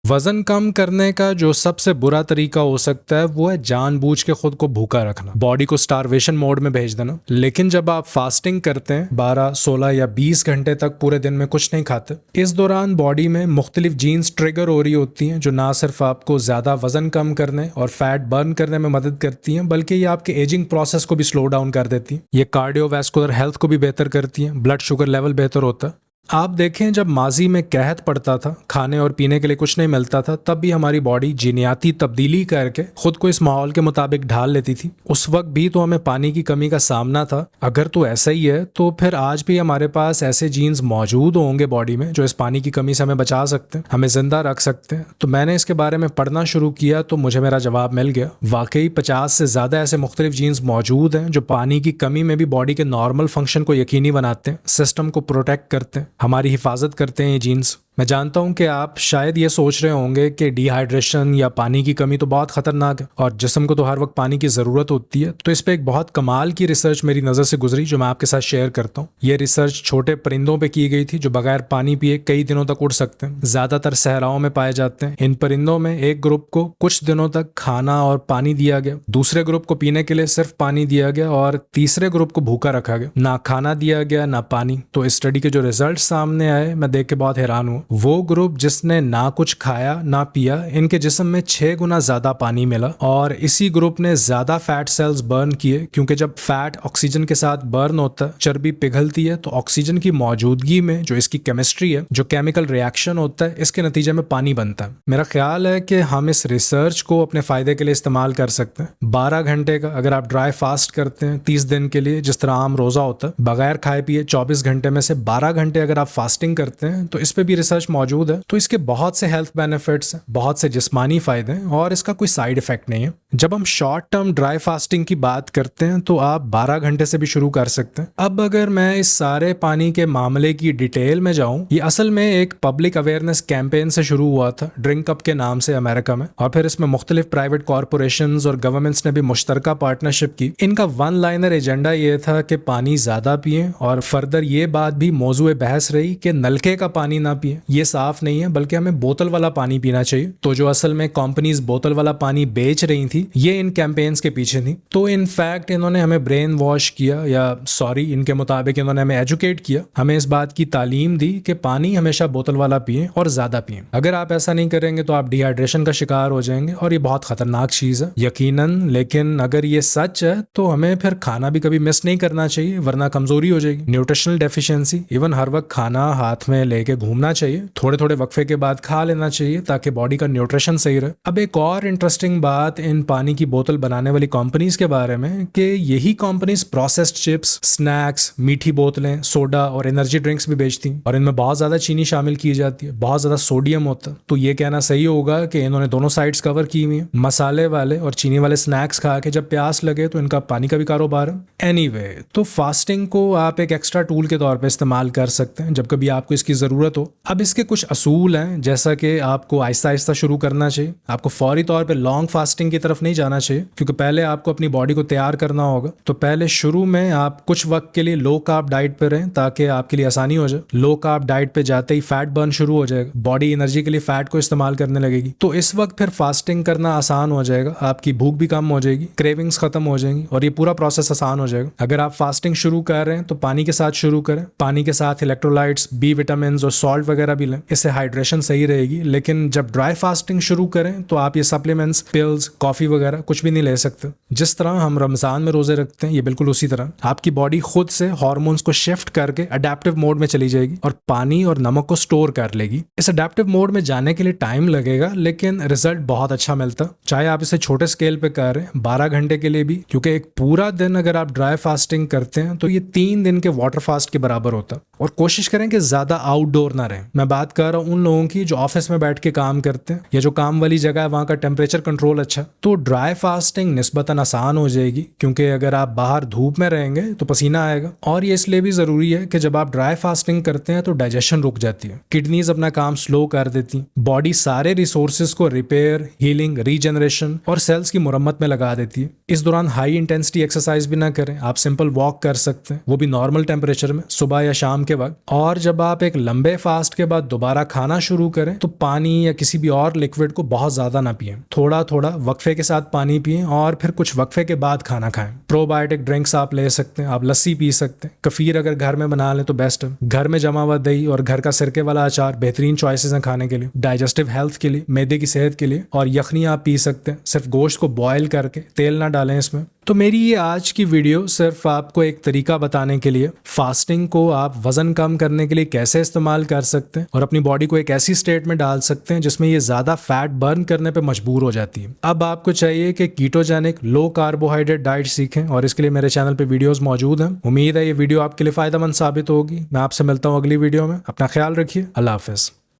वजन कम करने का जो सबसे बुरा तरीका हो सकता है वो है जानबूझ के खुद को भूखा रखना, बॉडी को स्टारवेशन मोड में भेज देना। लेकिन जब आप फास्टिंग करते हैं 12, 16 या 20 घंटे तक पूरे दिन में कुछ नहीं खाते, इस दौरान बॉडी में मुख्तलिफ जीन्स ट्रिगर हो रही होती हैं जो ना सिर्फ आपको ज्यादा वजन कम करने और फैट बर्न करने में मदद करती हैं बल्कि ये आपके एजिंग प्रोसेस को भी स्लो डाउन कर देती हैं। ये कार्डियोवैस्कुलर हेल्थ को भी बेहतर करती हैं, ब्लड शुगर लेवल बेहतर होता है। आप देखें जब माजी में कहत पड़ता था, खाने और पीने के लिए कुछ नहीं मिलता था, तब भी हमारी बॉडी जीनियाती तब्दीली करके खुद को इस माहौल के मुताबिक ढाल लेती थी। उस वक्त भी तो हमें पानी की कमी का सामना था। अगर तो ऐसा ही है तो फिर आज भी हमारे पास ऐसे जीन्स मौजूद होंगे बॉडी में जो इस पानी की कमी से हमें बचा सकते हैं, हमें जिंदा रख सकते हैं। तो मैंने इसके बारे में पढ़ना शुरू किया तो मुझे मेरा जवाब मिल गया। वाकई 50 से ज्यादा ऐसे मुख्तलिफ जीन्स मौजूद हैं जो पानी की कमी में भी बॉडी के नॉर्मल फंक्शन को यकीनी बनाते हैं, सिस्टम को प्रोटेक्ट करते हैं, हमारी हिफाजत करते हैं ये जीन्स। मैं जानता हूं कि आप शायद ये सोच रहे होंगे कि डिहाइड्रेशन या पानी की कमी तो बहुत खतरनाक है और जिस्म को तो हर वक्त पानी की ज़रूरत होती है। तो इस पे एक बहुत कमाल की रिसर्च मेरी नज़र से गुजरी जो मैं आपके साथ शेयर करता हूँ। ये रिसर्च छोटे परिंदों पे की गई थी जो बगैर पानी पिए कई दिनों तक उड़ सकते हैं, ज़्यादातर सहराओं में पाए जाते हैं। इन परिंदों में एक ग्रुप को कुछ दिनों तक खाना और पानी दिया गया, दूसरे ग्रुप को पीने के लिए सिर्फ पानी दिया गया और तीसरे ग्रुप को भूखा रखा गया, ना खाना दिया गया ना पानी। तो इस स्टडी के जो रिजल्ट सामने आए मैं देख के बहुत हैरान हुआ। वो ग्रुप जिसने ना कुछ खाया ना पिया, इनके जिस्म में 6 गुना ज्यादा पानी मिला और इसी ग्रुप ने ज्यादा फैट सेल्स बर्न किए, क्योंकि जब फैट ऑक्सीजन के साथ बर्न होता है, चर्बी पिघलती है, तो ऑक्सीजन की मौजूदगी में जो इसकी केमिस्ट्री है, जो केमिकल रिएक्शन होता है, इसके नतीजे में पानी बनता है। मेरा ख्याल है कि हम इस रिसर्च को अपने फायदे के लिए इस्तेमाल कर सकते हैं। 12 घंटे का अगर आप ड्राई फास्ट करते हैं 30 दिन के लिए, जिस तरह आम रोजा होता है, बगैर खाए पिए 24 घंटे में से 12 घंटे अगर आप फास्टिंग करते हैं, तो इस पे भी रिसर्च मौजूद है। तो इसके बहुत से हेल्थ बेनिफिट्स हैं, बहुत से जिस्मानी फायदे हैं और इसका कोई साइड इफेक्ट नहीं है। जब हम शॉर्ट टर्म ड्राई फास्टिंग की बात करते हैं तो आप 12 घंटे से भी शुरू कर सकते हैं। अब अगर मैं इस सारे पानी के मामले की डिटेल में जाऊं, ये असल में एक पब्लिक अवेयरनेस कैंपेन से शुरू हुआ था, ड्रिंक अप के नाम से अमेरिका में, और फिर इसमें मुख्तलिफ प्राइवेट कॉरपोरेशंस और गवर्नमेंट्स ने भी मुश्तरका पार्टनरशिप की। इनका वन लाइनर एजेंडा ये था कि पानी ज्यादा पिए और फर्दर ये बात भी मौजूए बहस रही कि नलके का पानी ना पिए, ये साफ नहीं है, बल्कि हमें बोतल वाला पानी पीना चाहिए। तो जो असल में कंपनीज बोतल वाला पानी बेच रही थी, ये इन कैंपेन्स के पीछे थी। तो इनफैक्ट इन्होंने हमें ब्रेन वॉश किया, या सॉरी, इनके मुताबिक इन्होंने हमें एजुकेट किया, हमें इस बात की तालीम दी कि पानी हमेशा बोतल वाला पिए और ज्यादा पिए। अगर आप ऐसा नहीं करेंगे तो आप डिहाइड्रेशन का शिकार हो जाएंगे और ये बहुत खतरनाक चीज है यकीनन। लेकिन अगर ये सच है तो हमें फिर खाना भी कभी मिस नहीं करना चाहिए, वरना कमजोरी हो जाएगी, न्यूट्रिशनल डेफिशिएंसी। इवन हर वक्त खाना हाथ में लेके घूमना चाहिए, थोड़े थोड़े वक्फे के बाद खा लेना चाहिए ताकि बॉडी का न्यूट्रिशन सही रहे। अब एक और इंटरेस्टिंग बात इन पानी की बोतल बनाने वाली कंपनीज के बारे में कि यही कंपनीज प्रोसेस्ड चिप्स, स्नैक्स, मीठी बोतलें, सोडा और एनर्जी ड्रिंक्स भी बेचती हैं और इनमें बहुत ज्यादा चीनी शामिल की जाती है, बहुत ज्यादा सोडियम होता है। तो ये कहना सही होगा कि इन्होंने दोनों साइड्स कवर की हुई हैं। मसाले वाले और चीनी वाले स्नैक्स खा के जब प्यास लगे तो इनका पानी का भी कारोबार है। एनीवे, तो फास्टिंग को आप एक एक्स्ट्रा टूल के तौर पे इस्तेमाल कर सकते हैं जब कभी आपको इसकी जरूरत हो। अब इसके कुछ असूल हैं, जैसा कि आपको आहिस्ता आहिस्ता शुरू करना चाहिए। आपको फौरी तौर पे लॉन्ग फास्टिंग की तरफ नहीं जाना चाहिए, क्योंकि पहले आपको अपनी बॉडी को तैयार करना होगा। तो पहले शुरू में आप कुछ वक्त के लिए लो कार्ब डाइट पे रहें ताकि आपके लिए आसानी हो जाए। लो कार्ब डाइट पे जाते ही फैट बर्न शुरू हो जाएगा, बॉडी एनर्जी के लिए फैट को इस्तेमाल करने लगेगी। तो इस वक्त फिर फास्टिंग करना आसान हो जाएगा, आपकी भूख भी कम हो जाएगी, क्रेविंग्स खत्म हो जाएंगी और ये पूरा प्रोसेस आसान हो जाएगा। अगर आप फास्टिंग शुरू कर रहे हैं तो पानी के साथ शुरू करें, पानी के साथ इलेक्ट्रोलाइट्स, बी विटामिन और सॉल्ट वगैरह भी लें, इससे हाइड्रेशन सही रहेगी। लेकिन जब ड्राई फास्टिंग शुरू करें तो आप ये सप्लीमेंट्स, पिल्स, कॉफी वगैरह कुछ भी नहीं ले सकते। जिस तरह हम रमजान में रोजे रखते हैं, ये बिल्कुल उसी तरह आपकी बॉडी खुद से हार्मोन्स को शिफ्ट करके अडेप्टिव मोड में चली जाएगी और पानी और नमक को स्टोर कर लेगी। इस अडेप्टिव मोड में जाने के लिए टाइम लगेगा, लेकिन रिजल्ट बहुत अच्छा मिलता, चाहे आप इसे छोटे स्केल पे कर रहे हैं, 12 घंटे के लिए भी, क्योंकि एक पूरा दिन अगर आप ड्राई फास्टिंग करते हैं तो ये 3 दिन के वाटर फास्ट के बराबर होता। और कोशिश करें कि ज्यादा आउटडोर ना रहें। मैं बात कर रहा हूँ उन लोगों की जो ऑफिस में बैठ के काम करते हैं या जो काम वाली जगह है वहां का टेम्परेचर कंट्रोल अच्छा, तो ड्राई फास्टिंग निस्बतन आसान हो जाएगी, क्योंकि अगर आप बाहर धूप में रहेंगे तो पसीना आएगा। और ये इसलिए भी जरूरी है कि जब आप ड्राई फास्टिंग करते हैं तो डाइजेशन रुक जाती है, किडनीज अपना काम स्लो कर देती, बॉडी सारे रिसोर्सेज को रिपेयर, हीलिंग, रीजनरेशन और सेल्स की मुरम्मत में लगा देती है। इस दौरान हाई इंटेंसिटी एक्सरसाइज भी ना करें, आप सिंपल वॉक कर सकते हैं, वो भी नॉर्मल टेम्परेचर में, सुबह या शाम के वक्त। और जब आप एक लंबे फास्ट के बाद दोबारा खाना शुरू करें तो पानी या किसी भी और लिक्विड को बहुत ज्यादा ना पिएं, थोड़ा थोड़ा वक्फे के साथ पानी पिएं और फिर कुछ वक्फे के बाद खाना खाएं। प्रोबायोटिक ड्रिंक्स आप ले सकते हैं, आप लस्सी पी सकते हैं, कफीर अगर घर में बना लें तो बेस्ट है। घर में जमा हुआ दही और घर का सिरके वाला अचार बेहतरीन चॉइसेस हैं खाने के लिए, डाइजेस्टिव हेल्थ के लिए, मैदे की सेहत के लिए। और यखनी आप पी सकते हैं, सिर्फ गोश्त को बॉयल करके, तेल ना डालें इसमें। तो मेरी ये आज की वीडियो सिर्फ आपको एक तरीका बताने के लिए, फास्टिंग को आप वजन कम करने के लिए कैसे इस्तेमाल कर सकते हैं और अपनी बॉडी को एक ऐसी स्टेट में डाल सकते हैं जिसमें ये ज्यादा फैट बर्न करने पे मजबूर हो जाती है। अब आपको चाहिए कि कीटोजेनिक लो कार्बोहाइड्रेट डाइट सीखें और इसके लिए मेरे चैनल पे वीडियोस मौजूद हैं। उम्मीद है ये वीडियो आपके लिए फायदेमंद साबित होगी। मैं आपसे मिलता हूँ अगली वीडियो में। अपना ख्याल रखिए। अल्लाह हाफिज।